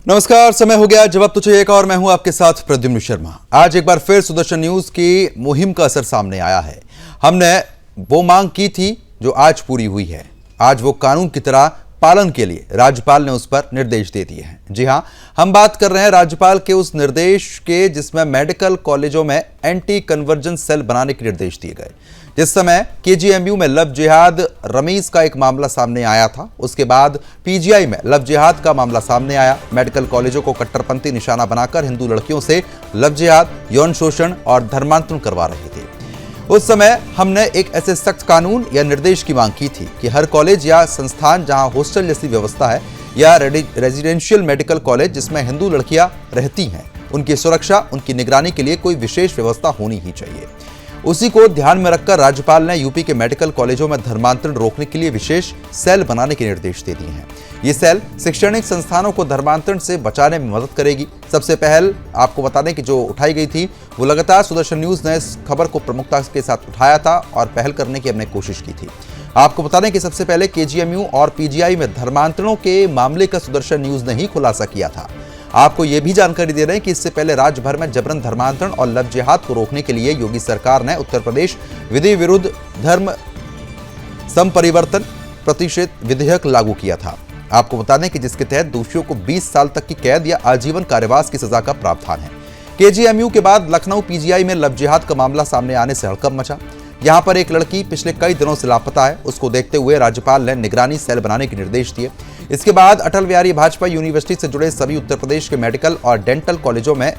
नमस्कार, समय हो गया जब अब तुझे एक और मैं हूं आपके साथ प्रद्युम्न शर्मा। आज एक बार फिर सुदर्शन न्यूज की मुहिम का असर सामने आया है। हमने वो मांग की थी जो आज पूरी हुई है। आज वो कानून की तरह पालन के लिए राज्यपाल ने उस पर निर्देश दे दिए हैं। जी हां, हम बात कर रहे हैं राज्यपाल के उस निर्देश के जिसमें मेडिकल कॉलेजों में एंटी कन्वर्जन सेल बनाने के निर्देश दिए गए। जिस समय केजीएमयू में लव जिहाद रमीज का एक मामला सामने आया था, उसके बाद पीजीआई में लव जिहाद का मामला सामने आया। मेडिकल कॉलेजों को कट्टरपंथी निशाना बनाकर हिंदू लड़कियों से लव जिहाद, यौन शोषण और धर्मांतरण करवा रहे थे। उस समय हमने एक ऐसे सख्त कानून या निर्देश की मांग की थी कि हर कॉलेज या संस्थान जहां हॉस्टल जैसी व्यवस्था है या रेजिडेंशियल मेडिकल कॉलेज जिसमें हिंदू लड़कियां रहती हैं, उनकी सुरक्षा, उनकी निगरानी के लिए कोई विशेष व्यवस्था होनी ही चाहिए। उसी को ध्यान में रखकर राज्यपाल ने यूपी के मेडिकल कॉलेजों में धर्मांतरण रोकने के लिए विशेष सेल बनाने के निर्देश दे दिए हैं। ये सेल शैक्षणिक संस्थानों को धर्मांतरण से बचाने में मदद करेगी। सबसे पहल आपको बता दें कि जो उठाई गई थी वो लगातार सुदर्शन न्यूज ने इस खबर को प्रमुखता के साथ उठाया था और पहल करने की हमने कोशिश की थी। आपको बता दें कि सबसे पहले केजीएमयू और पीजीआई में धर्मांतरणों के मामले का सुदर्शन न्यूज ने ही खुलासा किया था। आपको यह भी जानकारी दे रहे हैं कि इससे पहले राज्य भर में जबरन धर्मांतरण और लव जिहाद को रोकने के लिए योगी सरकार ने उत्तर प्रदेश विधि विरुद्ध धर्म संपरिवर्तन प्रतिषेध विधेयक लागू किया था। आपको बता दें कि जिसके तहत दोषियों को 20 साल तक की कैद या आजीवन कारावास की सजा का प्रावधान है। केजीएमयू के बाद लखनऊ पीजीआई में लव जिहाद का मामला सामने आने से हड़कंप मचा। यहां पर एक लड़की पिछले कई दिनों से लापता है। उसको देखते हुए राज्यपाल ने निगरानी सेल बनाने के निर्देश दिए। इसके बाद अटल बिहारी वाजपेयी यूनिवर्सिटी से जुड़े सभी उत्तर प्रदेश के मेडिकल और डेंटल कॉलेजों में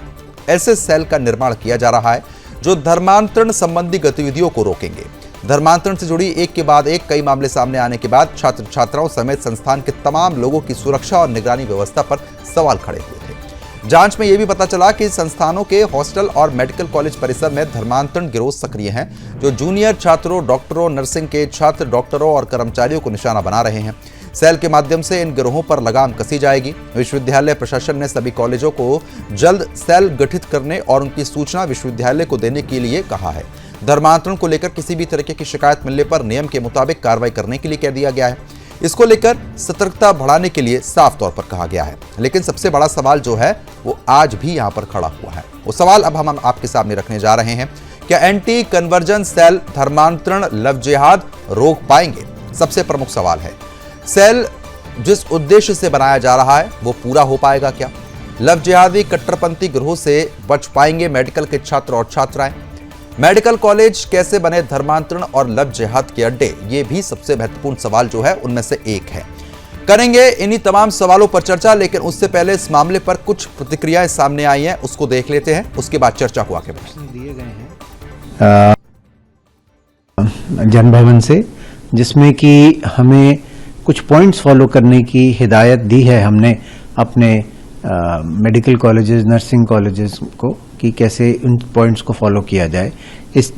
ऐसे सेल का निर्माण किया जा रहा है जो धर्मांतरण संबंधी गतिविधियों को रोकेंगे। धर्मांतरण से जुड़ी एक के बाद एक कई मामले सामने आने के बाद छात्र छात्राओं समेत संस्थान के तमाम लोगों की सुरक्षा और निगरानी व्यवस्था पर सवाल खड़े हुए थे। जांच में यह भी पता चला कि संस्थानों के हॉस्टल और मेडिकल कॉलेज परिसर में धर्मांतरण गिरोह सक्रिय हैं जो जूनियर छात्रों, डॉक्टरों, नर्सिंग के छात्र, डॉक्टरों और कर्मचारियों को निशाना बना रहे हैं। सेल के माध्यम से इन गिरोहों पर लगाम कसी जाएगी। विश्वविद्यालय प्रशासन ने सभी कॉलेजों को जल्द सेल गठित करने और उनकी सूचना विश्वविद्यालय को देने के लिए कहा है। धर्मांतरण को लेकर किसी भी तरह की शिकायत मिलने पर नियम के मुताबिक कार्रवाई करने के लिए कह दिया गया है। इसको लेकर सतर्कता बढ़ाने के लिए साफ तौर पर कहा गया है। लेकिन सबसे बड़ा सवाल जो है वो आज भी यहां पर खड़ा हुआ है। वो सवाल अब हम आपके सामने रखने जा रहे हैं। क्या एंटी कन्वर्जन सेल धर्मांतरण, लव जिहाद रोक पाएंगे? सबसे प्रमुख सवाल है, सेल जिस उद्देश्य से बनाया जा रहा है वो पूरा हो पाएगा क्या? लव जिहादी कट्टरपंथी गिरोह से बच पाएंगे मेडिकल के छात्र और छात्राएं? मेडिकल कॉलेज कैसे बने धर्मांतरण और लव जिहाद के अड्डे? ये भी सबसे महत्वपूर्ण सवाल जो है उनमें से एक है। करेंगे इन्हीं तमाम सवालों पर चर्चा, लेकिन उससे पहले इस मामले पर कुछ प्रतिक्रियाएं सामने आई हैं, उसको देख लेते हैं, उसके बाद चर्चा को आगे बढ़ेंगे। दिए गए हैं जनभवन से, जिसमें कि हमें कुछ पॉइंट्स फॉलो करने की हिदायत दी है हमने अपने मेडिकल कॉलेजेस, नर्सिंग कॉलेजेस को, कि कैसे उन पॉइंट्स को फॉलो किया जाए इस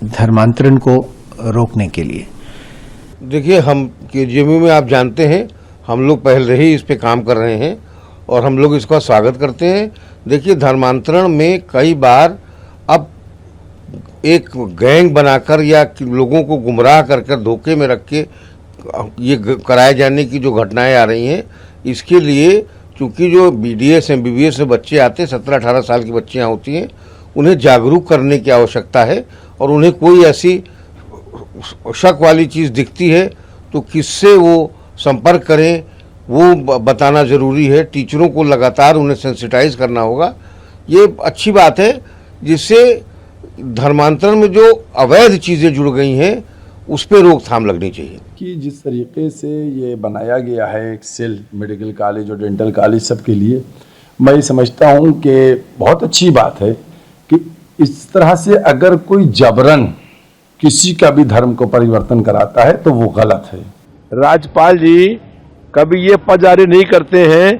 धर्मांतरण को रोकने के लिए। देखिए, हम केजीएमयू में आप जानते हैं हम लोग पहले ही इस पे काम कर रहे हैं और हम लोग इसका स्वागत करते हैं। देखिए, धर्मांतरण में कई बार अब एक गैंग बनाकर या लोगों को गुमराह कर धोखे में रख के ये कराए जाने की जो घटनाएं आ रही हैं, इसके लिए चूँकि जो बीडीएस एमबीबीएस से बच्चे आते हैं, 17-18 साल की बच्चियाँ होती हैं, उन्हें जागरूक करने की आवश्यकता है और उन्हें कोई ऐसी शक वाली चीज़ दिखती है तो किससे वो संपर्क करें वो बताना ज़रूरी है। टीचरों को लगातार उन्हें सेंसिटाइज करना होगा। ये अच्छी बात है, जिससे धर्मांतरण में जो अवैध चीज़ें जुड़ गई हैं उस पर रोकथाम लगनी चाहिए। कि जिस तरीके से ये बनाया गया है एक सेल मेडिकल कॉलेज और डेंटल कॉलेज सबके लिए, मैं समझता हूँ कि बहुत अच्छी बात है कि इस तरह से अगर कोई जबरन किसी का भी धर्म को परिवर्तन कराता है तो वो गलत है। राज्यपाल जी कभी ये पद जारी नहीं करते हैं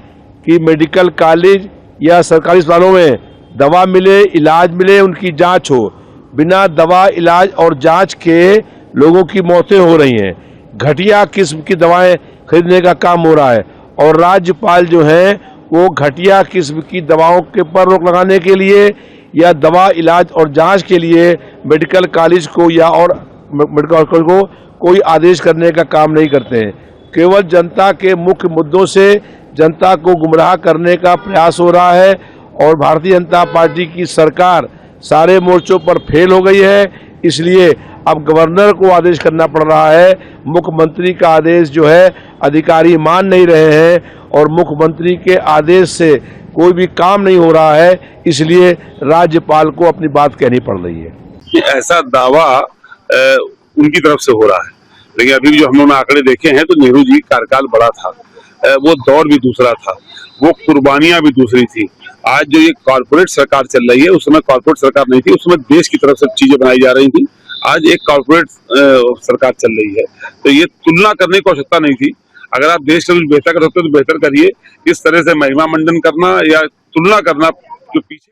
कि मेडिकल कॉलेज या सरकारी अस्पतालों में दवा मिले, इलाज मिले, उनकी जांच हो। बिना दवा, इलाज और जांच के लोगों की मौतें हो रही हैं। घटिया किस्म की दवाएं खरीदने का काम हो रहा है और राज्यपाल जो हैं वो घटिया किस्म की दवाओं के पर रोक लगाने के लिए या दवा, इलाज और जांच के लिए मेडिकल कॉलेज को या और मेडिकल कॉलेज को कोई आदेश करने का काम नहीं करते हैं। केवल जनता के मुख्य मुद्दों से जनता को गुमराह करने का प्रयास हो रहा है और भारतीय जनता पार्टी की सरकार सारे मोर्चों पर फेल हो गई है। इसलिए अब गवर्नर को आदेश करना पड़ रहा है। मुख्यमंत्री का आदेश जो है अधिकारी मान नहीं रहे हैं और मुख्यमंत्री के आदेश से कोई भी काम नहीं हो रहा है, इसलिए राज्यपाल को अपनी बात कहनी पड़ रही है कि ऐसा दावा उनकी तरफ से हो रहा है। लेकिन अभी जो हम लोगों ने आंकड़े देखे हैं तो नेहरू जी कार्यकाल बड़ा था, वो दौर भी दूसरा था, वो कुर्बानियां भी दूसरी थी। आज जो ये कॉर्पोरेट सरकार चल रही है, उस समय कॉर्पोरेट सरकार नहीं थी, उस समय देश की तरफ से चीजें बनाई जा रही थी। आज एक कॉर्पोरेट सरकार चल रही है, तो ये तुलना करने की आवश्यकता नहीं थी। अगर आप देश के लिए बेहतर कर सकते हो तो बेहतर करिए। इस तरह से महिमा मंडन करना या तुलना करना जो पीछे।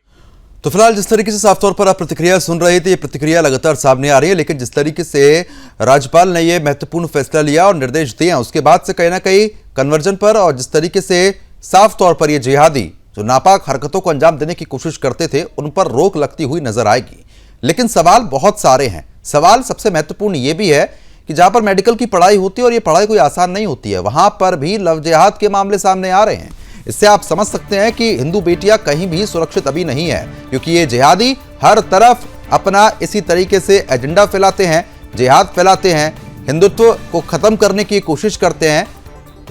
तो फिलहाल जिस तरीके से साफ तौर पर आप प्रतिक्रिया सुन रहे थे, ये प्रतिक्रिया लगातार सामने आ रही है, लेकिन जिस तरीके से राज्यपाल ने ये महत्वपूर्ण फैसला लिया और निर्देश दिए, उसके बाद से कहीं ना कहीं कन्वर्जन पर और जिस तरीके से साफ तौर पर ये जिहादी जो नापाक हरकतों को अंजाम देने की कोशिश करते थे, उन पर रोक लगती हुई नजर आएगी। लेकिन सवाल बहुत सारे हैं। सवाल सबसे महत्वपूर्ण ये भी है कि जहां पर मेडिकल की पढ़ाई होती है और ये पढ़ाई कोई आसान नहीं होती है, वहां पर भी लव जिहाद के मामले सामने आ रहे हैं। इससे आप समझ सकते हैं कि हिंदू बेटियां कहीं भी सुरक्षित अभी नहीं है, क्योंकि ये जिहादी हर तरफ अपना इसी तरीके से एजेंडा फैलाते हैं, जिहाद फैलाते हैं, हिंदुत्व को खत्म करने की कोशिश करते हैं।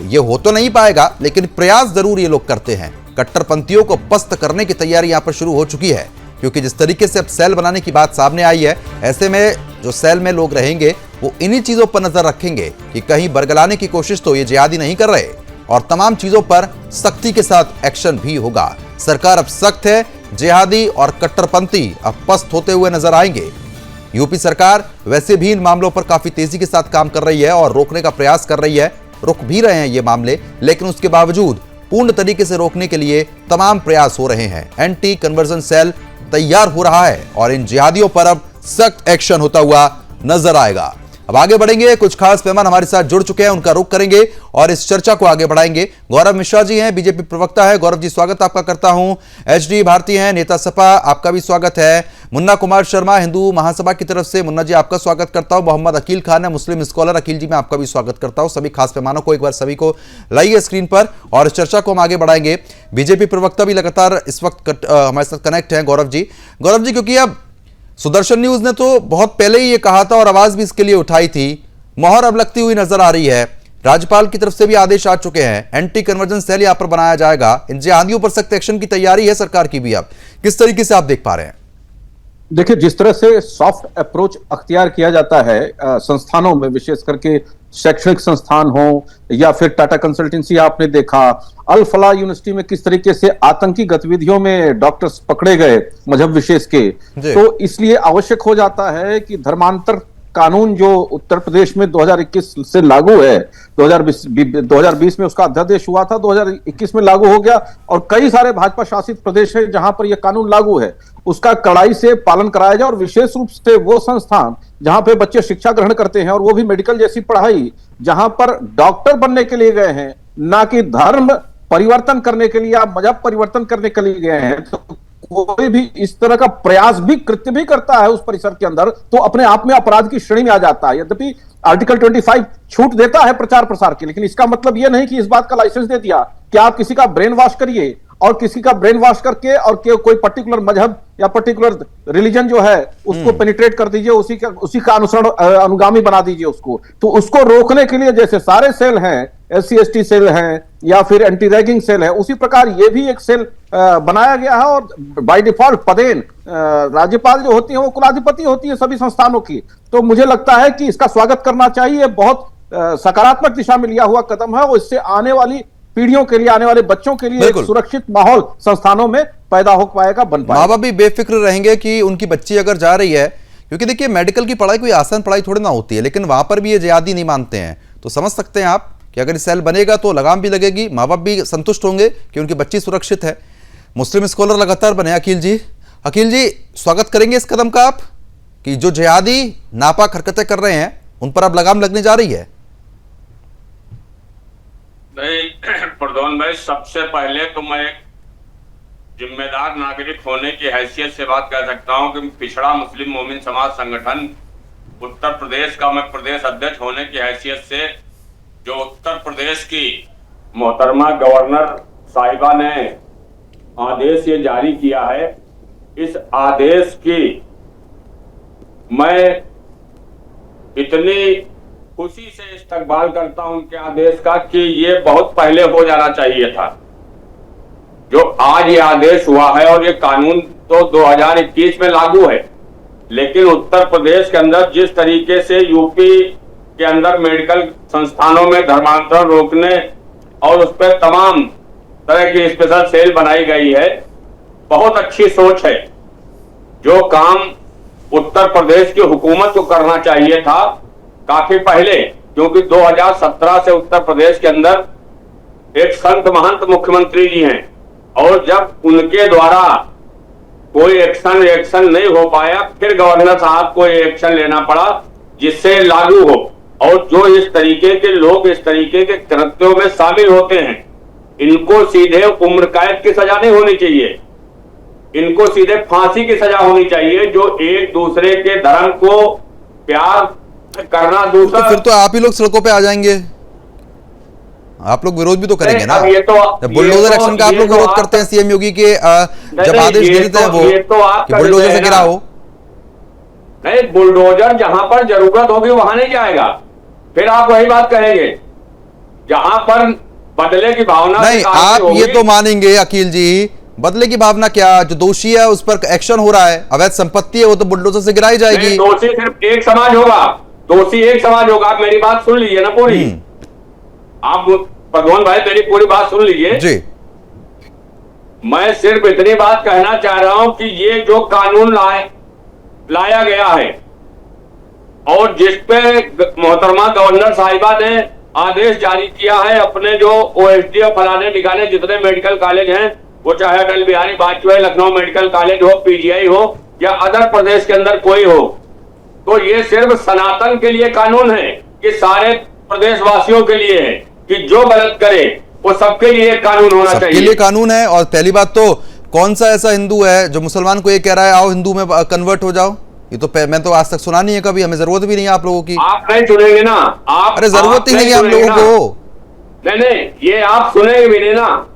ये हो तो नहीं पाएगा, लेकिन प्रयास जरूर ये लोग करते हैं। कट्टरपंथियों को पस्त करने की तैयारी यहां पर शुरू हो चुकी है, क्योंकि जिस तरीके से अब सेल बनाने की बात सामने आई है, ऐसे में जो सेल में लोग रहेंगे वो इन्हीं चीजों पर नजर रखेंगे कि कहीं बरगलाने की कोशिश तो ये जिहादी नहीं कर रहे, और तमाम चीजों पर सख्ती के साथ एक्शन भी होगा। सरकार अब सख्त है, जिहादी और कट्टरपंथी अब पस्त होते हुए नजर आएंगे। यूपी सरकार वैसे भी इन मामलों पर काफी तेजी के साथ काम कर रही है और रोकने का प्रयास कर रही है, रुक भी रहे हैं ये मामले, लेकिन उसके बावजूद पूर्ण तरीके से रोकने के लिए तमाम प्रयास हो रहे हैं। एंटी कन्वर्जन सेल तैयार हो रहा है और इन जिहादियों पर अब सख्त एक्शन होता हुआ नजर आएगा। अब आगे बढ़ेंगे, कुछ खास मेहमान हमारे साथ जुड़ चुके हैं, उनका रुख करेंगे और इस चर्चा को आगे बढ़ाएंगे। गौरव मिश्रा जी हैं, बीजेपी प्रवक्ता है। गौरव जी, स्वागत आपका करता हूं। एचडी भारती हैं, नेता सपा, आपका भी स्वागत है। मुन्ना कुमार शर्मा, हिंदू महासभा की तरफ से, मुन्ना जी आपका स्वागत करता हूं। मोहम्मद अकील खान है, मुस्लिम स्कॉलर, अकील जी मैं आपका भी स्वागत करता हूं। सभी खास मेहमानों को एक बार सभी को लाइए स्क्रीन पर और इस चर्चा को हम आगे बढ़ाएंगे। बीजेपी प्रवक्ता भी लगातार इस वक्त हमारे साथ कनेक्ट हैं, गौरव जी, क्योंकि अब सुदर्शन न्यूज ने तो बहुत पहले ही ये कहा था और आवाज भी इसके लिए उठाई थी, मोहर अब लगती हुई नजर आ रही है। राज्यपाल की तरफ से भी आदेश आ चुके हैं, एंटी कन्वर्जन सेल यहां पर बनाया जाएगा। इन जिहादियों पर सख्त एक्शन की तैयारी है सरकार की भी। अब किस तरीके से आप देख पा रहे हैं? देखिए, जिस तरह से सॉफ्ट अप्रोच अख्तियार किया जाता है संस्थानों में, विशेष करके शैक्षणिक संस्थान हो या फिर टाटा कंसल्टेंसी, आपने देखा अल फलाह यूनिवर्सिटी में किस तरीके से आतंकी गतिविधियों में डॉक्टर्स पकड़े गए मजहब विशेष के। तो इसलिए आवश्यक हो जाता है कि धर्मांतर कानून जो उत्तर प्रदेश में 2021 से लागू है, 2020 में उसका अध्यादेश हुआ था, 2021 में लागू हो गया और कई सारे भाजपा शासित प्रदेश है जहां पर यह कानून लागू है, उसका कड़ाई से पालन कराया जाए। और विशेष रूप से वो संस्थान जहां पे बच्चे शिक्षा ग्रहण करते हैं और वो भी मेडिकल जैसी पढ़ाई, जहां पर डॉक्टर बनने के लिए गए हैं, ना कि धर्म परिवर्तन करने के लिए या मजहब परिवर्तन करने के लिए गए हैं, तो कोई भी इस तरह का प्रयास भी, कृत्य भी करता है उस परिसर के अंदर, तो अपने आप में अपराध की श्रेणी में आ जाता है। यद्यपि आर्टिकल 25 छूट देता है प्रचार प्रसार की, लेकिन इसका मतलब यह नहीं कि इस बात का लाइसेंस दे दिया कि आप किसी का ब्रेन वॉश करिए और किसी का ब्रेन वॉश करके और कोई पर्टिकुलर मजहब या पर्टिकुलर रिलीजन जो है उसको पेनिट्रेट कर दीजिए, उसी का अनुसरण अनुगामी बना दीजिए उसको। तो उसको रोकने के लिए जैसे सारे सेल हैं, SC/ST सेल हैं या फिर एंटी रैगिंग सेल है, उसी प्रकार ये भी एक सेल बनाया गया है। और बाय डिफॉल्ट पदेन राज्यपाल जो होती है वो कुलाधिपति होती है सभी संस्थानों की। तो मुझे लगता है कि इसका स्वागत करना चाहिए, बहुत सकारात्मक दिशा में लिया हुआ कदम है और इससे आने वाली पीढ़ियों के लिए, आने वाले बच्चों के लिए एक सुरक्षित माहौल संस्थानों में पैदा हो पाएगा, बन पाएगा। माँ बाप भी बेफिक्र रहेंगे कि उनकी बच्ची अगर जा रही है, क्योंकि देखिए मेडिकल की पढ़ाई कोई आसान पढ़ाई थोड़ी ना होती है, लेकिन वहां पर भी ये जिहादी नहीं मानते हैं। तो समझ सकते हैं आप कि अगर सेल बनेगा तो लगाम भी लगेगी, माँ बाप भी संतुष्ट होंगे कि उनकी बच्ची सुरक्षित है। मुस्लिम स्कॉलर लगातार बने अकील जी, स्वागत करेंगे इस कदम का आप कि जो जिहादी नापाक हरकतें कर रहे हैं उन पर अब लगाम लगने जा रही है? नहीं प्रधान भाई, सबसे पहले तो मैं एक जिम्मेदार नागरिक होने की हैसियत से बात कर सकता हूं कि पिछड़ा मुस्लिम मोमिन समाज संगठन उत्तर प्रदेश का मैं प्रदेश अध्यक्ष होने की हैसियत से जो उत्तर प्रदेश की मोहतरमा गवर्नर साहिबा ने आदेश ये जारी किया है, इस आदेश की मैं इतनी खुशी से इस्तकबाल करता हूं उनके आदेश का कि ये बहुत पहले हो जाना चाहिए था। जो आज ये आदेश हुआ है और ये कानून तो 2021 में लागू है, लेकिन उत्तर प्रदेश के अंदर जिस तरीके से यूपी के अंदर मेडिकल संस्थानों में धर्मांतरण रोकने और उस पर तमाम तरह की स्पेशल सेल बनाई गई है, बहुत अच्छी सोच है। जो काम उत्तर प्रदेश की हुकूमत को करना चाहिए था काफी पहले, क्योंकि 2017 से उत्तर प्रदेश के अंदर एक संत महंत मुख्यमंत्री जी हैं और जब उनके द्वारा कोई एक्शन नहीं हो पाया, फिर गवर्नर साहब को एक्शन लेना पड़ा जिससे लागू हो। और जो इस तरीके के लोग इस तरीके के कृत्यों में शामिल होते हैं, इनको सीधे उम्र कैद की सजा नहीं होनी चाहिए, इनको सीधे फांसी की सजा होनी चाहिए। जो एक दूसरे के धर्म को प्यार करना दूसरा, तो फिर तो आप ही लोग सड़कों पे आ जाएंगे, आप लोग विरोध भी तो करेंगे ना। जब बुलडोजर एक्शन का आप लोग विरोध करते हैं सीएम योगी के जब आदेश दे देते हैं वो कि बुलडोजर से गिरा हो। नहीं, बुलडोजर जहां पर जरूरत होगी वहां नहीं जाएगा, फिर आप वही बात कहेंगे जहां पर बदले की भावना नहीं। आप ये तो मानेंगे अकील जी, बदले की भावना क्या, जो दोषी है उस पर एक्शन हो रहा है, अवैध संपत्ति है वो तो बुलडोजर से गिराई जाएगी। दोषी सिर्फ एक समाज होगा, दोषी एक समाज होगा। आप मेरी बात सुन लीजिए ना पूरी, आप भगवान भाई मेरी पूरी बात सुन लीजिए जी। मैं सिर्फ इतनी बात कहना चाह रहा हूं कि ये जो कानून लाया गया है और जिसपे मोहतरमा गवर्नर साहिबा ने आदेश जारी किया है, अपने जो ओएसडी और फलाने निकाले जितने मेडिकल कॉलेज हैं, वो चाहे अटल बिहारी वाजपेयी लखनऊ मेडिकल कॉलेज हो, पीजीआई हो या अदर प्रदेश के अंदर कोई हो, तो ये सिर्फ सनातन के लिए कानून है कि सारे प्रदेशवासियों के लिए है कि जो गलत करे वो सबके लिए कानून होना चाहिए। सबके लिए कानून है। और पहली बात तो कौन सा ऐसा हिंदू है जो मुसलमान को ये कह रहा है आओ हिंदू में कन्वर्ट हो जाओ? ये तो मैं तो आज तक सुना नहीं है कभी, हमें जरूरत भी नहीं है आप लोगों की। आप नहीं सुनेंगे ना, आप अरे जरूरत ही नहीं है हम लोगों को। नहीं, ये आप सुनेंगे भी नहीं ना,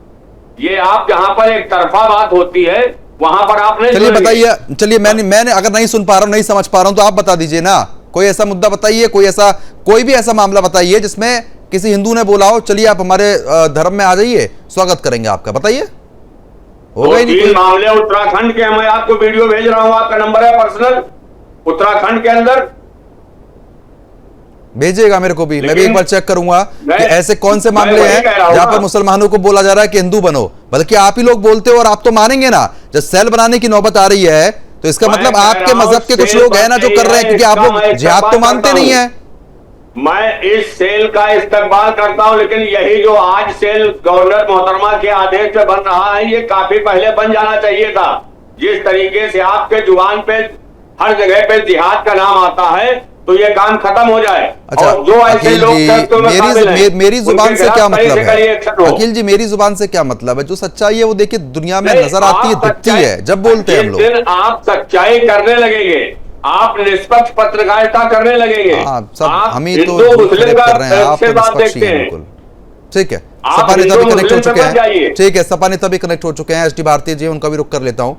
ये आप जहां पर एक तरफा बात होती है वहां पर आप नहीं। चलिए बताइए, चलिए मैंने अगर नहीं सुन पा रहा हूं, नहीं समझ पा रहा हूं तो आप बता दीजिए ना, कोई ऐसा मुद्दा बताइए, कोई भी ऐसा मामला बताइए जिसमें किसी हिंदू ने बोला हो चलिए आप हमारे धर्म में आ जाइए, स्वागत करेंगे आपका, बताइए। होगा ही नहीं। मामले उत्तराखंड के, मैं आपको वीडियो भेज रहा हूं, आपका नंबर है पर्सनल, उत्तराखंड के अंदर भेजिएगा मेरे को भी, मैं भी एक बार चेक करूंगा कि ऐसे कौन से मामले हैं जहां पर मुसलमानों को बोला जा रहा है कि हिंदू बनो, बल्कि आप ही लोग बोलते हो और आप तो मानेंगे ना। जब सेल बनाने की नौबत आ रही है तो इसका मतलब आपके मजहब के कुछ लोग हैं ना जो कर रहे हैं, क्योंकि आप लोग जिहाद तो मानते नहीं है। मैं इस सेल का इस्तेमाल करता हूं, लेकिन यही जो आज सेल गवर्नर मोहतरमा के आदेश पे बन रहा है, ये काफी पहले बन जाना चाहिए था। जिस तरीके से आपके जुबान पे हर जगह पे जिहाद का नाम आता है तो ये काम खत्म हो जाए। अच्छा, और जो ऐसे लोग मेरी जुबान से क्या मतलब है अखिल जी, मेरी जुबान से क्या मतलब है? जो सच्चाई है वो देखिए दुनिया में नजर आती है, दिखती है जब बोलते हैं हम लोग। जिस दिन आप सच्चाई करने लगेंगे, आप निष्पक्ष पत्रकारिता करने लगेंगे, हम ही तो मुस्लिम कर रहे हैं, आप तो निष्पक्ष ही हैं बिल्कुल। ठीक है, सपा नेता भी कनेक्ट हो चुके हैं। ठीक है, सपा नेता भी कनेक्ट हो चुके हैं, एसटी भारती जी, उनका भी रुख कर लेता हूं।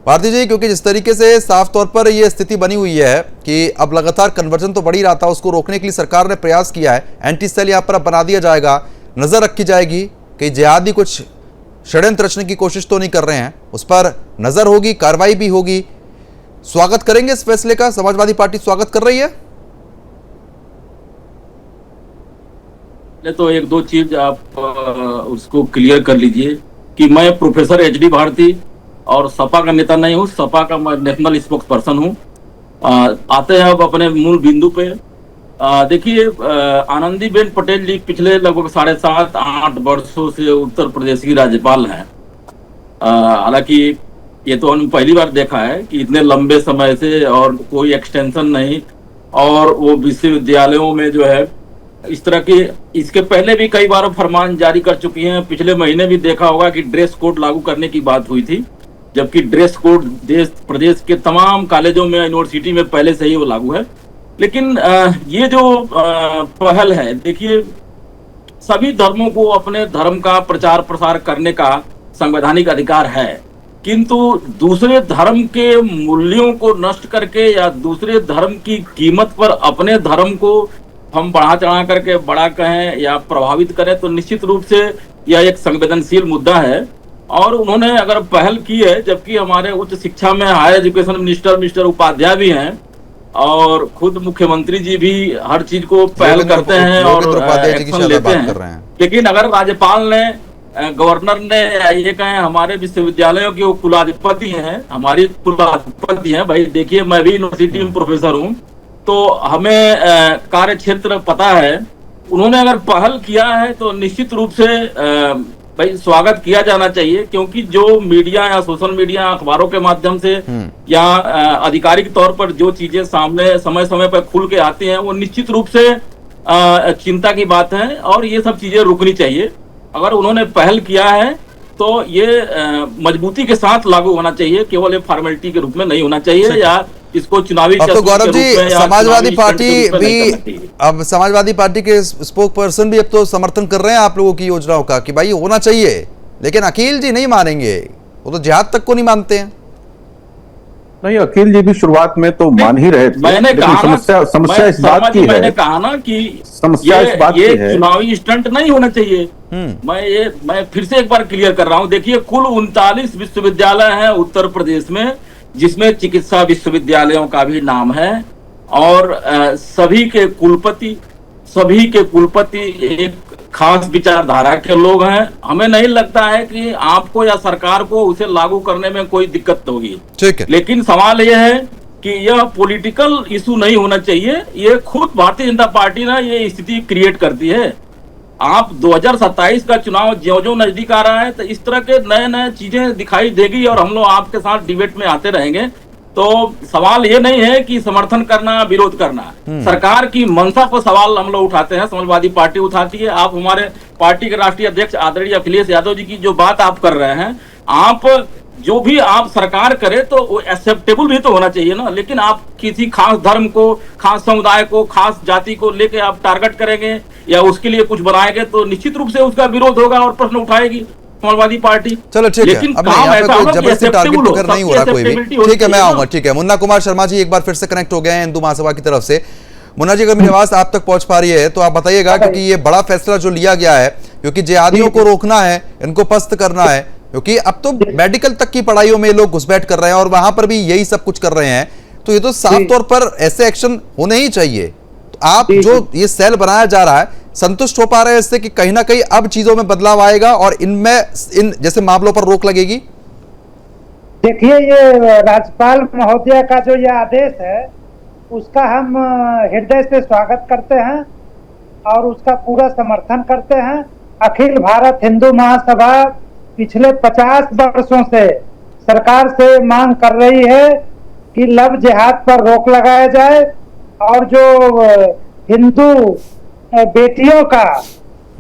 भारती जी, क्योंकि जिस तरीके से साफ तौर पर ये स्थिति बनी हुई है कि अब लगातार कन्वर्जन तो बढ़ ही रहा था, उसको रोकने के लिए सरकार ने प्रयास किया है, एंटी सेल यहाँ पर अब बना दिया जाएगा, नजर रखी जाएगी कि जिहादी कुछ षड्यंत्र रचने की कोशिश तो नहीं कर रहे हैं, उस पर नजर होगी, कार्रवाई भी होगी। स्वागत करेंगे इस फैसले का, समाजवादी पार्टी स्वागत कर रही है। तो एक दो चीज आप उसको क्लियर कर लीजिए कि मैं प्रोफेसर एचडी भारती और सपा का नेता नहीं हूँ, सपा का मैं नेशनल स्पोक्स पर्सन हूँ। आते हैं अब अपने मूल बिंदु पे। देखिए, आनंदीबेन पटेल जी पिछले लगभग 7.5-8 वर्षों से उत्तर प्रदेश की राज्यपाल हैं। हालांकि ये तो हमने पहली बार देखा है कि इतने लंबे समय से और कोई एक्सटेंशन नहीं, और वो विश्वविद्यालयों में जो है इस तरह की, इसके पहले भी कई बार फरमान जारी कर चुकी हैं। पिछले महीने भी देखा होगा कि ड्रेस कोड लागू करने की बात हुई थी, जबकि ड्रेस कोड देश प्रदेश के तमाम कॉलेजों में, यूनिवर्सिटी में पहले से ही वो लागू है। लेकिन ये जो पहल है, देखिए सभी धर्मों को अपने धर्म का प्रचार प्रसार करने का संवैधानिक अधिकार है, किंतु दूसरे धर्म के मूल्यों को नष्ट करके या दूसरे धर्म की कीमत पर अपने धर्म को हम बढ़ा चढ़ा करके बड़ा कहें या प्रभावित करें तो निश्चित रूप से यह एक संवेदनशील मुद्दा है। और उन्होंने अगर पहल की है, जबकि हमारे उच्च शिक्षा में हायर एजुकेशन मिनिस्टर उपाध्याय भी हैं और खुद मुख्यमंत्री जी भी हर चीज को पहल करते हैं और एक्शन लेते हैं, लेकिन अगर राज्यपाल ने, गवर्नर ने ये कहें हमारे विश्वविद्यालयों के वो कुलाधिपति हैं, हमारी कुलाधिपति हैं, भाई देखिए मैं भी यूनिवर्सिटी में प्रोफेसर हूँ तो हमें कार्य क्षेत्र पता है, उन्होंने अगर पहल किया है तो निश्चित रूप से भाई स्वागत किया जाना चाहिए, क्योंकि जो मीडिया या सोशल मीडिया अखबारों के माध्यम से या आधिकारिक तौर पर जो चीजें सामने समय समय पर खुल के आती हैं वो निश्चित रूप से चिंता की बात है और ये सब चीजें रुकनी चाहिए। अगर उन्होंने पहल किया है तो ये मजबूती के साथ लागू होना चाहिए, केवल एक फॉर्मेलिटी के रूप में नहीं होना चाहिए या इसको चुनावी। अब तो गौरव जी समाजवादी पार्टी भी, अब समाजवादी पार्टी के स्पोक पर्सन भी अब तो समर्थन कर रहे हैं आप लोगों की योजनाओं का कि भाई होना चाहिए, लेकिन अखिल जी नहीं मानेंगे, वो तो जिहाद तक को नहीं मानते हैं। नहीं, अखिल जी भी शुरुआत में तो मान ही रहे थे, मैंने कहा समस्या इस बात की है, मैंने कहा ना कि समस्या इस बात की है, चुनावी स्टंट नहीं होना चाहिए। मैं फिर से एक बार क्लियर कर रहा हूं, देखिए कुल 39 विश्वविद्यालय हैं उत्तर प्रदेश में, जिसमें चिकित्सा विश्वविद्यालयों का भी नाम है और सभी के कुलपति एक खास विचारधारा के लोग हैं। हमें नहीं लगता है कि आपको या सरकार को उसे लागू करने में कोई दिक्कत होगी, ठीक है, लेकिन सवाल यह है कि यह पॉलिटिकल इशू नहीं होना चाहिए। ये खुद भारतीय जनता पार्टी ना ये स्थिति क्रिएट करती है। आप 2027 का चुनाव ज्यों-ज्यों नजदीक आ रहा है तो इस तरह के नए चीजें दिखाई देगी और हम लोग आपके साथ डिबेट में आते रहेंगे। तो सवाल ये नहीं है कि समर्थन करना विरोध करना, सरकार की मंशा पर सवाल हम लोग उठाते हैं, समाजवादी पार्टी उठाती है। आप हमारे पार्टी के राष्ट्रीय अध्यक्ष आदरणीय अखिलेश यादव जी की जो बात आप कर रहे हैं, आप जो भी आप सरकार करे तो वो एक्सेप्टेबल भी तो होना चाहिए ना, लेकिन आप किसी खास धर्म को, खास समुदाय को, खास जाति को लेके आप टारगेट करेंगे या उसके लिए कुछ बनाएंगे तो निश्चित रूप से उसका विरोध होगा और प्रश्न उठाएगी समाजवादी पार्टी। चलो ठीक है, अब यहाँ पे कोई जबरदस्ती टारगेट तो कर नहीं हो रहा कोई भी, ठीक है मैं आऊंगा, ठीक है। मुन्ना कुमार शर्मा जी एक बार फिर से कनेक्ट हो गए हैं हिंदू महासभा की तरफ से। मुन्ना जी अगर मेरी आवाज आप तक पहुंच पा रही है तो आप बताइएगा, क्योंकि ये बड़ा फैसला जो लिया गया है, क्योंकि जिहादियों को रोकना है, इनको पस्त करना है, क्योंकि अब तो मेडिकल तक की पढ़ाइयों में लोग घुसपैठ कर रहे हैं और वहां पर भी यही सब कुछ कर रहे हैं, तो ये तो साफ तौर पर ऐसे एक्शन होने ही चाहिए। तो आप जो ये सेल बनाया जा रहा है, संतुष्ट हो पा रहे हैं इससे कि कहीं ना कहीं अब चीजों में बदलाव आएगा और इन जैसे मामलों पर रोक लगेगी? देखिए, ये राज्यपाल महोदय का जो ये आदेश है उसका हम हृदय से स्वागत करते हैं और उसका पूरा समर्थन करते हैं। अखिल भारत हिंदू महासभा पिछले 50 वर्षों से सरकार से मांग कर रही है कि लव जिहाद पर रोक लगाया जाए और जो हिंदू बेटियों का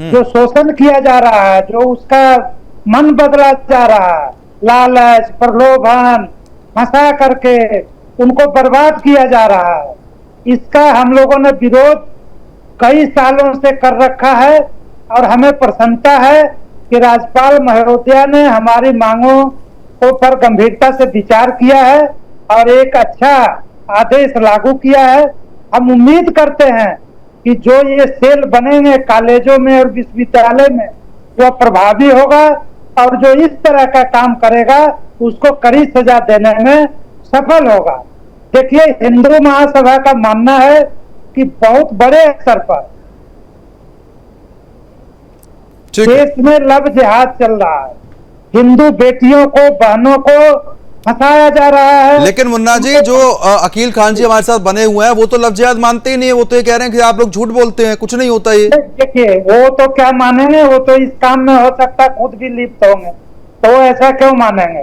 जो शोषण किया जा रहा है, जो उसका मन बदला जा रहा है, लालच, प्रलोभन, फंसा करके उनको बर्बाद किया जा रहा है, इसका हम लोगों ने विरोध कई सालों से कर रखा है और हमें प्रसन्नता है कि राज्यपाल महोदया ने हमारी मांगों को पर गंभीरता से विचार किया है और एक अच्छा आदेश लागू किया है। हम उम्मीद करते हैं कि जो ये सेल बनेंगे कॉलेजों में और विश्वविद्यालय में वह प्रभावी होगा और जो इस तरह का काम करेगा उसको कड़ी सजा देने में सफल होगा। देखिए, हिंदू महासभा का मानना है कि बहुत बड़े स्तर पर देश में लव जिहाद चल रहा है, हिंदू बेटियों को, बहनों को फंसाया जा रहा है। लेकिन मुन्ना जी, जो अकील खान जी हमारे साथ बने हुए हैं वो तो लव जिहाद मानते ही नहीं है, वो तो ये कह रहे हैं कि आप लोग झूठ बोलते हैं, कुछ नहीं होता ये। देखिए, वो तो क्या मानेंगे, वो तो इस काम में हो सकता है खुद भी लिप्त होंगे, तो ऐसा क्यों मानेंगे?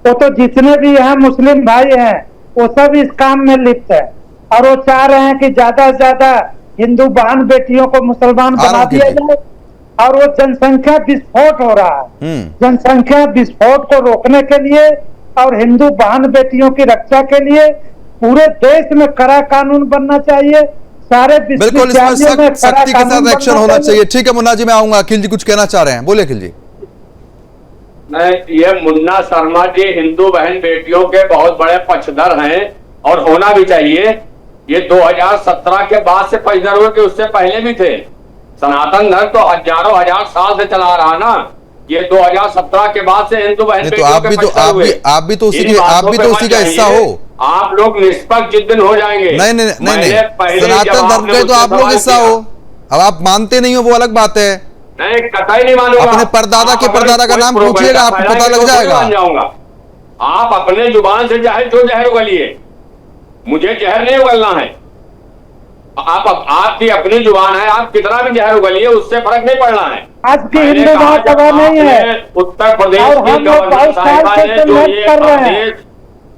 वो तो जितने भी यहाँ मुस्लिम भाई हैं वो सब इस काम में लिप्त है और वो चाह रहे हैं कि ज्यादा से ज्यादा हिंदू बहन बेटियों को मुसलमान बना दिया जाए और वो जनसंख्या विस्फोट हो रहा है। जनसंख्या विस्फोट को रोकने के लिए और हिंदू बहन बेटियों की रक्षा के लिए पूरे देश में कड़ा कानून बनना चाहिए, सारे बिल्कुल, इसमें विश्वविद्यालयों में कड़ा सख्ती के कानून साथ एक्शन बनना होना चाहिए। चाहिए। ठीक है मुन्ना जी, मैं आऊंगा। अखिल जी कुछ कहना चाह रहे हैं, बोले अखिल जी। ये मुन्ना शर्मा जी हिंदू बहन बेटियों के बहुत बड़े पक्षधर हैं और होना भी चाहिए। ये 2017 के बाद से पक्षधर हुए कि उससे पहले भी थे। सनातन धर्म तो हजारों हजार साल से चला रहा ना। ये 2017 के बाद से हिंदू बहन नहीं तो बेटियों आप के भी तो पक्षधर हुए। आप भी तो उसी इन के बातों पे मत का हिस्सा जाइए। हो। आप लोग निष्पक्ष जिस दिन हो जाएंगे। नहीं नहीं नहीं नहीं, पहले सनातन जब धर्म आपने के तो मुझसे आप लोग सवाल हिस्सा किया- हो। अब आप मानते नहीं हो वो अलग बात है। नहीं कतई नहीं मानूंगा। अपने परदादा के आप अगर परदादा का कोई नाम प्रोपेगेंडा पूछिएगा, आपको फैलाएंगे पता लग तो थोड़ी जाएगा। मान जाऊंगा। आप अपने जुबान से चाहे जो जहर उगलिए, मुझे जहर नहीं उगलना है। आपकी अपनी जुबान है, आप कितना भी जहर उगलिए, उससे फर्क नहीं पड़ना है। आज की हिंदू महासभा नहीं है उत्तर प्रदेश और की हम लोग गवर्नर बहुत साल साहिबा से ने जो संघर्ष ये कर रहे हैं आदेश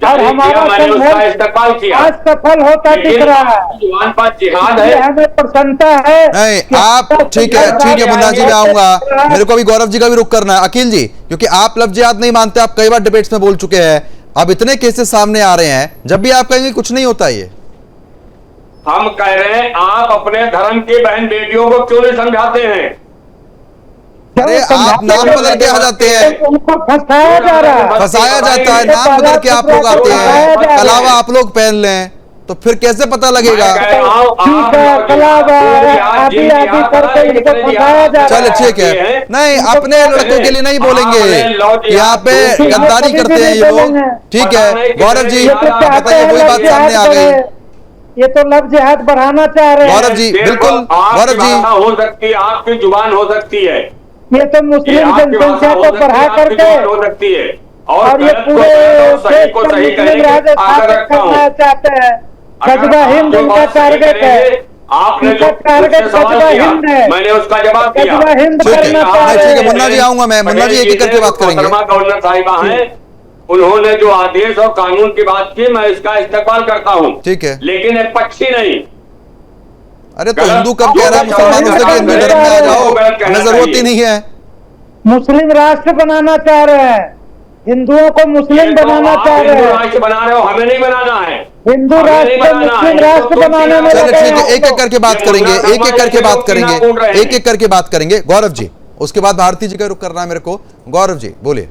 और जारी हमारा किया, मैंने उसका संघर्ष इस्तेमाल किया। आज सफल होता दिख लेकिन रहा है। जुबान पर जिहाद इसलिए है। हमें प्रसन्नता है नहीं कि आप ठीक है मुन्ना जी, मैं आऊंगा। मेरे को अभी गौरव जी का भी रुख करना है। अखिल जी, क्योंकि आप लफ्ज याद नहीं मानते, आप कई बार डिबेट्स में बोल चुके हैं। अब इतने केसेस सामने आ रहे हैं, जब भी आप कहेंगे कुछ नहीं होता ये। हम कह रहे हैं आप अपने धर्म की बहन बेटियों को क्यों नहीं समझाते हैं? अरे आप नाम बदल के आ जाते हैं, उनको फंसाया जा रहा है। फंसाया जाता है, नाम बदल के आप लोग आते हैं, कलावा आप लोग पहन लें, तो फिर कैसे पता लगेगा? ठीक है, कलावा आदि आदि करके इनको फंसाया जा रहा है। चलो ठीक है, नहीं अपने लड़कों के लिए नहीं बोलेंगे, यहाँ पे गद्दारी करते हैं ये लोग। ठीक है गौरव जी, बताइए, वही बात सामने आ गई। ये तो लव जिहाद बढ़ाना चाह रहे हैं। गौरव जी बिल्कुल, गौरव जी हो सकती है, आपकी जुबान हो सकती है, ये तो मुस्लिम जनसंख्या को बढ़ा करके हो सकती है, और ये पूरे देश को मुस्लिम राज स्थापित करना चाहते हैं। कस्बा हिंद उनका टारगेट है। आपने उनका टारगेट कस्बा हिंद है। मैंने उसका जवाब दिया। कस्बा हिंद ठीक है, करना चाह ठीक रहे है मुन्ना हैं। जी, आऊंगा मैं। मुन्ना जी एक एक करके बात करेंगे। गवर्नर साहिबा हैं, उन्होंने जो आदेश और कानून की बात की, मैं इसका इस्तेमाल करता हूं। ठीक है, लेकिन एक पक्षी नहीं। अरे तो हिंदू कब कह रहा है मुसलमानों से कि हिंदू धर्म में आ जाओ, हमें जरूरत ही नहीं है। मुस्लिम राष्ट्र बनाना चाह रहे हैं, हिंदुओं को मुस्लिम बनाना चाह रहे हिंदू हैं। राष्ट्र बना रहे हो, हमें नहीं बनाना है। हिंदू हमें नहीं राष्ट्र बनाना मुस्लिम है। राष्ट्र तो बनाने में चलो लगे ठीक है, हैं एक एक करके बात करेंगे, एक एक करके बात करेंगे, एक एक करके बात करेंगे। गौरव जी, उसके बाद भारती जी का रुख करना है मेरे को। गौरव जी बोलिए।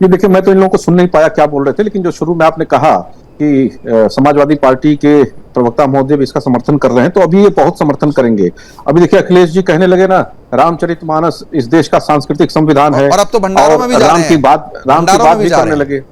ये देखिए, मैं तो इन लोगों को सुन नहीं पाया क्या बोल रहे थे, लेकिन जो शुरू में आपने कहा कि समाजवादी पार्टी के प्रवक्ता महोदय भी इसका समर्थन कर रहे हैं, तो अभी ये बहुत समर्थन करेंगे। अभी देखिए अखिलेश जी कहने लगे ना, रामचरितमानस इस देश का सांस्कृतिक संविधान है, और अब तो भंडारों में भी जा रहे राम हैं। की बात भी करने लगे।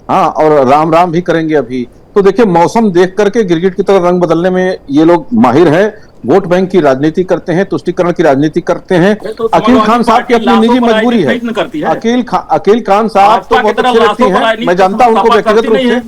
हाँ, और राम राम भी करेंगे अभी। तो देखिए मौसम देख करके गिरगिट की तरह रंग बदलने में ये लोग माहिर है। वोट बैंक की राजनीति करते हैं, तुष्टीकरण की राजनीति करते हैं। तो अकील खान साहब की अपनी निजी मजबूरी है। करती है। अकील खान साहब तो बहुत अच्छे व्यक्ति हैं, मैं जानता हूं उनको व्यक्तिगत रूप से।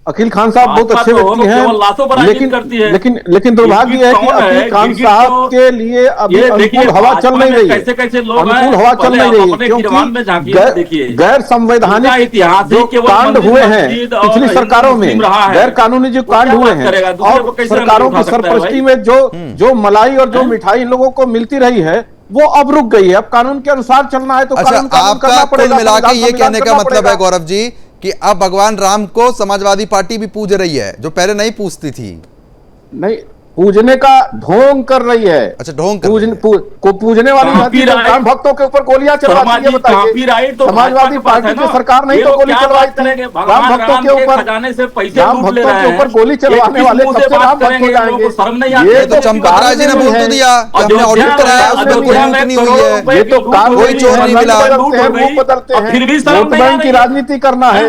अकील खान साहब बहुत अच्छे व्यक्ति हैं, लेकिन दुर्भाग्य है कि अकील खान साहब के लिए अभी अनुकूल हवा चल नहीं रही है। अनुकूल हवा चल नहीं रही है, क्योंकि गैर संवैधानिक जो कांड हुए हैं पिछली सरकारों में, गैर कानूनी जो कांड हुए हैं, और सरकारों की सरपरस्ती में जो मलाई और जो मिठाई इन लोगों को मिलती रही है, वो अब रुक गई है। अब कानून के अनुसार चलना है तो अच्छा, कानून करना आपका कुल पड़ेगा। मिला के ये कहने का मतलब है पड़ेगा। गौरव जी कि अब भगवान राम को समाजवादी पार्टी भी पूज रही है, जो पहले नहीं पूजती थी। नहीं, पूजने का ढोंग कर रही है। अच्छा, ढोंग को पूजने वाली राम भक्तों के ऊपर गोलियां चलवाती है, बताइए। समाजवादी पार्टी की सरकार नहीं तो गोली चलवाई थी। राम भक्तों के ऊपर, राम भक्तों के ऊपर गोली चलवाने वाले सबसे राम भक्त हो जाएंगे। ये तो चंपत राय जी ने बोल तो दिया कि हमने ऑडिट कराया, उसमें कोई लूट नहीं हुई है, ये तो कोई चोर नहीं मिला। मुंह बदलते हैं, वोट बैंक की राजनीति करना है।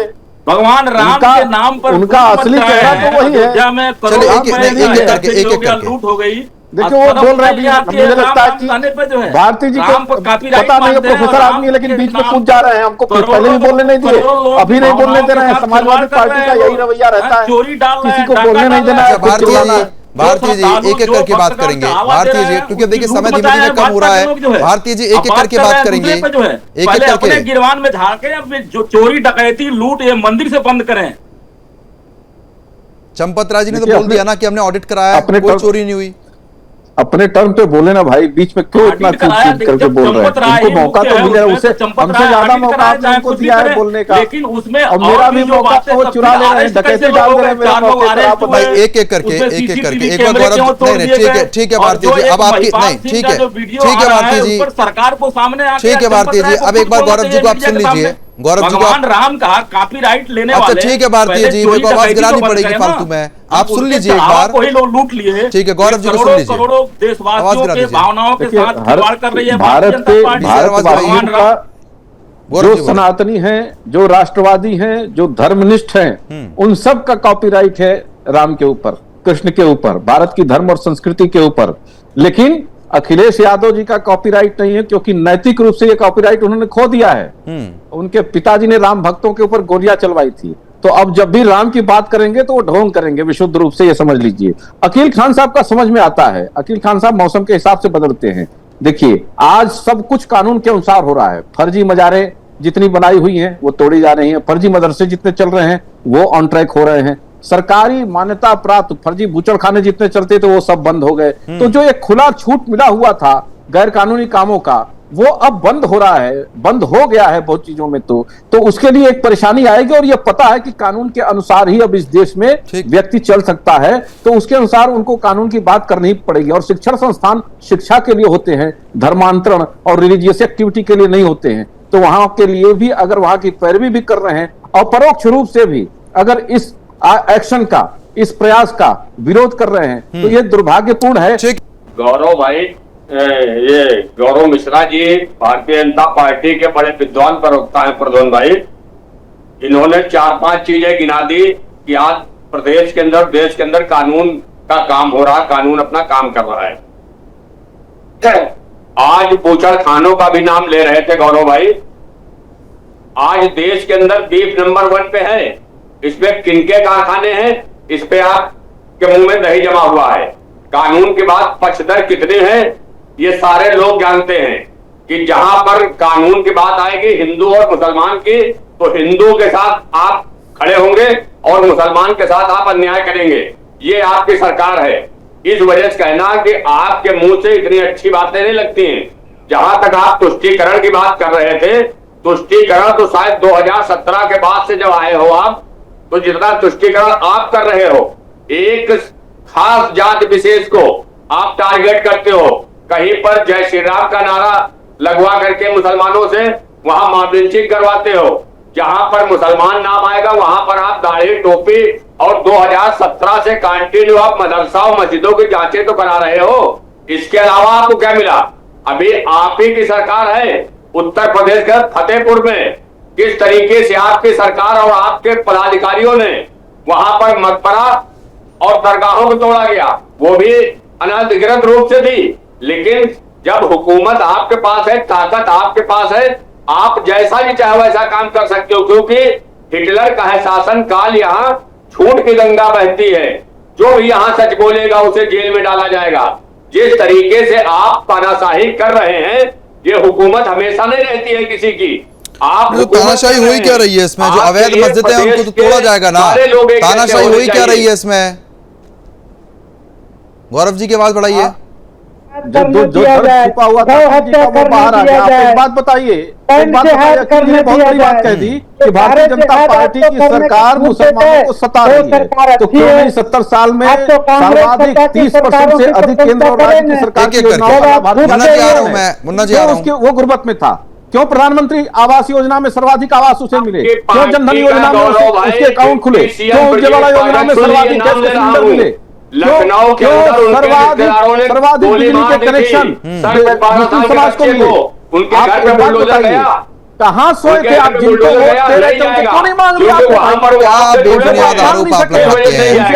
भगवान राम के नाम पर उनका असली चेहरा तो वही है। चलिए एक एक करके लूट हो गई। देखिए वो बोल रहे हैं, मुझे लगता है कि भारती जी को पता नहीं है, प्रोफेसर आदमी है, लेकिन बीच में कूद जा रहे हैं। हमको पहले भी बोलने नहीं दिए, अभी नहीं बोलने दे रहे हैं। समाजवादी पार्टी का यही रवैया रहता है, किसी को बोलने नहीं देना है। भारती जी एक एक करके बात करेंगे। भारती जी, क्योंकि देखिए समय धीरे धीरे कम हो रहा है। भारती जी एक एक करके बात करेंगे, एक एक करके। गिरवान में झाके जो चोरी डकैती लूट ये मंदिर से बंद करें। चंपत राय जी ने तो बोल दिया ना कि हमने ऑडिट कराया, कोई चोरी नहीं हुई। अपने टर्म पे बोले ना भाई, बीच में क्यों इतना कूद करके बोल रहे हैं? उनको मौका तो मिले, उसे हमसे ज्यादा मौका आपने उनको दिया है बोलने का, लेकिन उसमें और मेरा भी मौका वो चुरा ले रहे हैं, डकैती डाल रहे हैं मेरे मौके पर। आप भाई एक एक करके एक बार गौरव, नहीं ठीक है भारती जी, अब आपकी नहीं ठीक है भारती जी, सरकार को सामने ठीक है भारती जी, अब एक बार गौरव जी को आप सुन लीजिए, गौरव जी को भगवान राम का कॉपीराइट लेने वाले। अच्छा ठीक है भारती जी, मेरे को आवाज गिरानी पड़ेगी फालतू में, आप सुन लीजिए एक बार, वही लोग लूट लिए। ठीक है गौरव जी को सुन लीजिए, करोड़ों देशवासियों के भावनाओं के साथ खिलवाड़ कर रही है भारत के भगवान राम। जो सनातनी हैं, जो राष्ट्रवादी हैं, जो धर्मनिष्ठ हैं, उन सब का कॉपीराइट है राम के ऊपर, कृष्ण के ऊपर, भारत की धर्म और संस्कृति के ऊपर। लेकिन अखिलेश यादव जी का कॉपीराइट नहीं है, क्योंकि नैतिक रूप से ये कॉपीराइट उन्होंने खो दिया है। उनके पिताजी ने राम भक्तों के ऊपर गोलियां चलवाई थी, तो अब जब भी राम की बात करेंगे तो वो ढोंग करेंगे विशुद्ध रूप से, ये समझ लीजिए। अकील खान साहब का समझ में आता है, अकील खान साहब मौसम के हिसाब से बदलते हैं। देखिए आज सब कुछ कानून के अनुसार हो रहा है, फर्जी मजारे जितनी बनाई हुई हैं वो तोड़ी जा रही हैं, फर्जी मदरसे जितने चल रहे हैं वो ऑन ट्रैक हो रहे हैं, सरकारी मान्यता प्राप्त फर्जी बूचड़खाने जितने चलते थे वो सब बंद हो गए। तो जो एक खुला छूट मिला हुआ था गैर कानूनी कामों का, वो अब बंद हो रहा है, बंद हो गया है बहुत चीजों में। तो उसके लिए एक परेशानी आएगी, और ये पता है कि कानून के अनुसार ही अब इस देश में व्यक्ति चल सकता है, तो उसके अनुसार उनको कानून की बात करनी पड़ेगी। और शिक्षण संस्थान शिक्षा के लिए होते हैं, धर्मांतरण और रिलीजियस एक्टिविटी के लिए नहीं होते हैं। तो वहां के लिए भी अगर वहां की पैरवी भी कर रहे हैं और परोक्ष रूप से भी अगर इस एक्शन का, इस प्रयास का विरोध कर रहे हैं, तो ये दुर्भाग्यपूर्ण है। गौरव भाई, ये गौरव मिश्रा जी भारतीय जनता पार्टी के बड़े विद्वान प्रवक्ता हैं प्रधान भाई, इन्होंने 4-5 चीजें गिना दी कि आज प्रदेश के अंदर, देश के अंदर कानून का काम हो रहा, कानून अपना काम कर रहा है। आज बूचड़ खानों का भी नाम ले रहे थे गौरव भाई, आज देश के अंदर बीफ नंबर 1 पे है, इसमें किनके कारखाने हैं, इस पे आपके मुंह में दही जमा हुआ है। कानून के बाद पक्षधर कितने हैं ये सारे लोग जानते हैं, कि जहां पर कानून की बात आएगी हिंदू और मुसलमान की, तो हिंदू के साथ आप खड़े होंगे और मुसलमान के साथ आप अन्याय करेंगे। ये आपकी सरकार है। इस वजह से कहना कि आपके मुंह से इतनी अच्छी बातें नहीं लगती हैं। जहां तक आप तुष्टीकरण की बात कर रहे थे, तुष्टीकरण तो शायद 2017 के बाद से जब आए हो आप, तो जितना तुष्टीकरण आप कर रहे हो, एक खास जाति विशेष को आप टारगेट करते हो, कहीं पर जय श्री राम का नारा लगवा करके मुसलमानों से वहां मॉब लिंचिंग करवाते हो, जहां पर मुसलमान नाम आएगा वहां पर आप दाढ़ी टोपी, और 2017 से कंटिन्यू आप मदरसा और मस्जिदों की जांचें तो करा रहे हो। इसके अलावा आपको क्या मिला? अभी आप ही की सरकार है उत्तर प्रदेश के फतेहपुर में, किस तरीके से आपकी सरकार और आपके पदाधिकारियों ने वहां पर मकबरा और दरगाहों को तोड़ा गया, वो भी अनधिकृत रूप से थी। लेकिन जब हुकूमत आपके पास है, ताकत आपके पास है, आप जैसा भी चाहे वैसा काम कर सकते हो, क्योंकि हिटलर का है शासन काल, यहाँ झूठ की गंगा बहती है। जो भी यहाँ सच बोलेगा उसे जेल में डाला जाएगा। जिस तरीके से आप तानाशाही कर रहे हैं, ये हुकूमत हमेशा नहीं रहती है किसी की। आप तो तानाशाही हुई क्या रही है इसमें? जो अवैध मस्जिदें हैं उनको तो तोड़ा जाएगा ना, तानाशाही हुई क्या रही है इसमें? गौरव जी की आवाज बढ़ाइए। जो छुपा हुआ था वो बाहर आ गया। आप एक बात बताइए, एक बात बताइए, बहुत बड़ी बात कह दी कि भारतीय जनता पार्टी की सरकार मुसलमानों को सता रही है, तो क्यों नहीं 70 साल में सर्वाधिक 30% से अधिक केंद्र और राज्य की सरकार की योजनाओं का लाभार्थी वो गुर्बत में था? क्यों प्रधानमंत्री आवास योजना में सर्वाधिक आवास उसे मिले? क्यों जनधन योजना में उसके अकाउंट खुले? क्यों उज्ज्वला योजना में सर्वाधिक गैस के सिलेंडर मिले? लखनऊ के सर्वाधिक बिजली के कनेक्शन मुस्लिम समाज को मिले? उनके घर पे बुलडोजर गया, कहाँ सोए थे आप? जिनको वोट दे रहे थे उनको क्यों नहीं मांग लिया?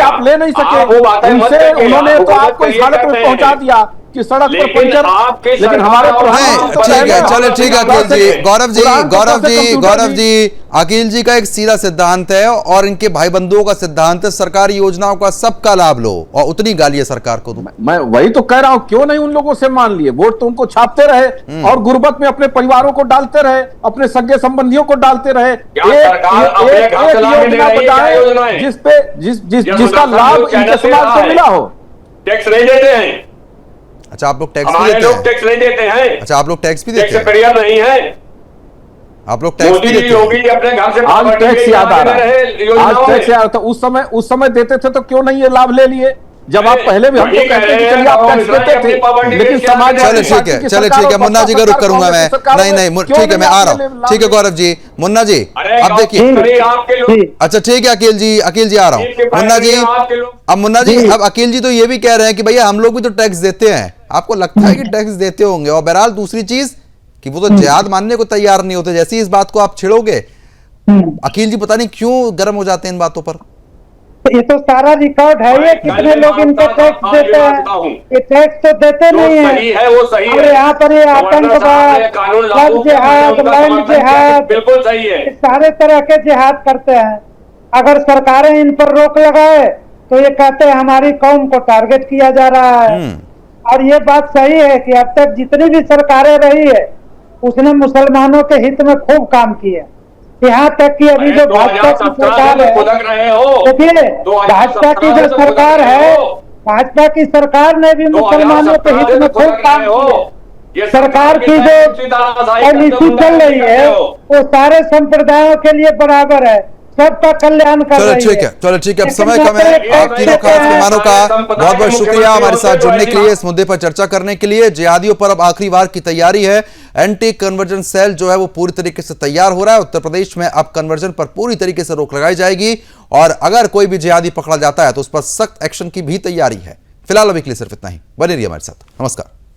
आप ले नहीं सके उनसे, उन्होंने तो आपको इस हालत में पहुंचा दिया कि सड़क पर पंचर। लेकिन हमारे ठीक है, चलो ठीक है अकील जी, गौरव जी, अकील जी का एक सीधा सिद्धांत है और इनके भाई बंधुओं का सिद्धांत है, सरकारी योजनाओं का सबका लाभ लो और उतनी गालियां सरकार को दो। मैं वही तो कह रहा हूं, क्यों नहीं उन लोगों से मान लिए? वोट तो उनको छापते रहे और गुर्बत में अपने परिवारों को डालते रहे, अपने सगे संबंधियों को डालते रहे। एक योजना बताएं जिसका लाभ इनके समाज को मिला हो। टैक्स नहीं देते हैं, अच्छा, आप लोग टैक्स भी हमारे देते लोग हैं? टैक्स नहीं देते हैं, अच्छा, आप लोग टैक्स भी देते टैक्स हैं? पेयर नहीं है। आप लोग टैक्स मोदी भी जी, देते हैं? योगी जी अपने घर से आज टैक्स याद आ रहा है, आज योजनाओं टैक्स में। याद आता है। उस समय देते थे तो क्यों नहीं ये लाभ ले लिए? जब आप पहले भी हमको वही कह कहते रहे कि हैं, चलिए आप और टैक्स इसराइल देते अपनी थे, पाबंदी लेकिन में क्या समाजवादी चलो है? ठीक है, चलो ठीक है मुन्ना जी का रुक करूंगा मैं। नहीं, ठीक है, मैं आ रहा हूँ। ठीक है गौरव जी, मुन्ना जी अरे अब देखिए। आपके लोग, अच्छा ठीक है अकील जी आ रहा हूँ। मुन्ना जी, आपके लोग, अब मुन्ना जी, अब अकील जी तो ये भी कह रहे हैं कि भैया हम लोग भी तो टैक्स देते हैं, आपको लगता है कि टैक्स देते होंगे। और बहरहाल दूसरी चीज कि वो तो जिहाद मानने को तैयार नहीं होते। जैसे ही इस बात को आप छिड़ोगे, अकील जी पता नहीं क्यों गर्म हो जाते हैं इन बातों पर। तो ये तो सारा रिकॉर्ड है, ये कितने लोग इनके टैक्स देते हैं, ये टैक्स तो देते जो नहीं है। सही है वो सही और है। यहाँ पर ये आतंकवाद, कानून लव लागू किया, जिहाद, उनका लैंड समर्थन किया, जिहाद, बिल्कुल सही है। ये सारे तरह के जिहाद करते हैं। अगर सरकारें इन पर रोक लगाए तो ये कहते हैं हमारी कौम को टारगेट किया जा रहा है। और ये बात सही है कि अब तक जितनी भी सरकारें रही है उसने मुसलमानों के हित में खूब काम किए। यहाँ तक कि अभी जो भाजपा की सरकार है, देखिए भाजपा की जो सरकार है, भाजपा की सरकार ने भी मुसलमानों के हित में खूब काम किया। सरकार की जो पॉलिसी चल रही है वो सारे संप्रदायों के लिए बराबर है, सबका कल्याण कर रही है। चलो ठीक है, अब समय कम है। आप तीनों खास मेहमानों का बहुत बहुत शुक्रिया हमारे साथ जुड़ने के लिए, इस मुद्दे पर चर्चा करने के लिए। जिहादियों पर अब आखिरी वार की तैयारी है। एंटी कन्वर्जन सेल जो है वो पूरी तरीके से तैयार हो रहा है। उत्तर प्रदेश में अब कन्वर्जन पर पूरी तरीके से रोक लगाई जाएगी और अगर कोई भी जिहादी पकड़ा जाता है तो उस पर सख्त एक्शन की भी तैयारी है। फिलहाल अभी के लिए सिर्फ इतना ही। बने रहिए हमारे साथ। नमस्कार।